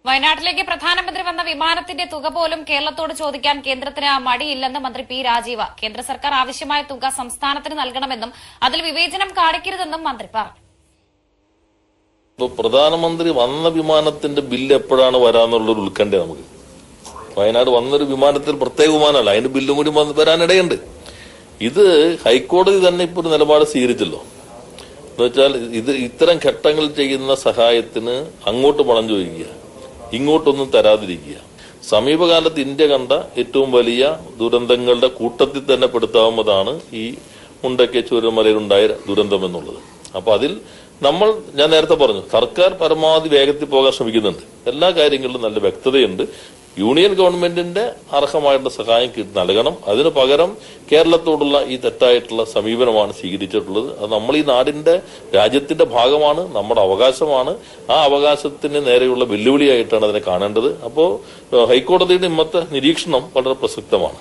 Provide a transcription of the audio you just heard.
വയനാട്ടിലേക്ക് പ്രധാനമന്ത്രി വന്ന വിമാനത്തിന്റെ തുക പോലും കേരളത്തോട് ചോദിക്കാൻ കേന്ദ്രത്തിന് മടിയില്ലെന്ന് മന്ത്രി പി രാജീവ്. കേന്ദ്ര സർക്കാർ ആവശ്യമായ തുക സംസ്ഥാനത്തിന് നൽകണമെന്നും അതിൽ വിവേചനം കാണിക്കരുതെന്നും മന്ത്രി പറഞ്ഞു. പ്രധാനമന്ത്രി വന്ന വിമാനത്തിന്റെ ബില്ല് എപ്പോഴാണ് വരാന്നുള്ളൊരു ഉത്കണ്ഠ നമുക്ക്. വയനാട് വന്നൊരു വിമാനത്തിൽ പ്രത്യേക വിമാനമല്ല, അതിന്റെ ബില്ലും കൂടി വരാനിടയുണ്ട്. ഇത് ഹൈക്കോടതി തന്നെ ഇപ്പോൾ ഒരു നിലപാട് സ്വീകരിച്ചല്ലോ. എന്നുവെച്ചാൽ ഇത്തരം ഘട്ടങ്ങളിൽ ചെയ്യുന്ന സഹായത്തിന് അങ്ങോട്ട് പണം ചോദിക്കുക, ഇങ്ങോട്ടൊന്നും തരാതിരിക്കുക. സമീപകാലത്ത് ഇന്ത്യ കണ്ട ഏറ്റവും വലിയ ദുരന്തങ്ങളുടെ കൂട്ടത്തിൽ തന്നെ പെടുത്താവുന്നതാണ് ഈ മുണ്ടക്കൈ ചൂരൽമലയിലുണ്ടായ ദുരന്തം എന്നുള്ളത്. അപ്പൊ അതിൽ ഞാൻ നേരത്തെ പറഞ്ഞു, സർക്കാർ പരമാവധി വേഗത്തിൽ പോകാൻ ശ്രമിക്കുന്നുണ്ട്. എല്ലാ കാര്യങ്ങളിലും നല്ല വ്യക്തതയുണ്ട്. യൂണിയൻ ഗവൺമെന്റിന്റെ അർഹമായിട്ടുള്ള സഹായം നൽകണം. അതിനു പകരം കേരളത്തോടുള്ള ഈ തെറ്റായിട്ടുള്ള സമീപനമാണ് സ്വീകരിച്ചിട്ടുള്ളത്. അത് നമ്മൾ ഈ രാജ്യത്തിന്റെ ഭാഗമാണ്, നമ്മുടെ അവകാശമാണ്. ആ അവകാശത്തിന് നേരെയുള്ള വെല്ലുവിളിയായിട്ടാണ് അതിനെ കാണേണ്ടത്. അപ്പോ ഹൈക്കോടതിയുടെ ഇന്നത്തെ നിരീക്ഷണം വളരെ പ്രസക്തമാണ്.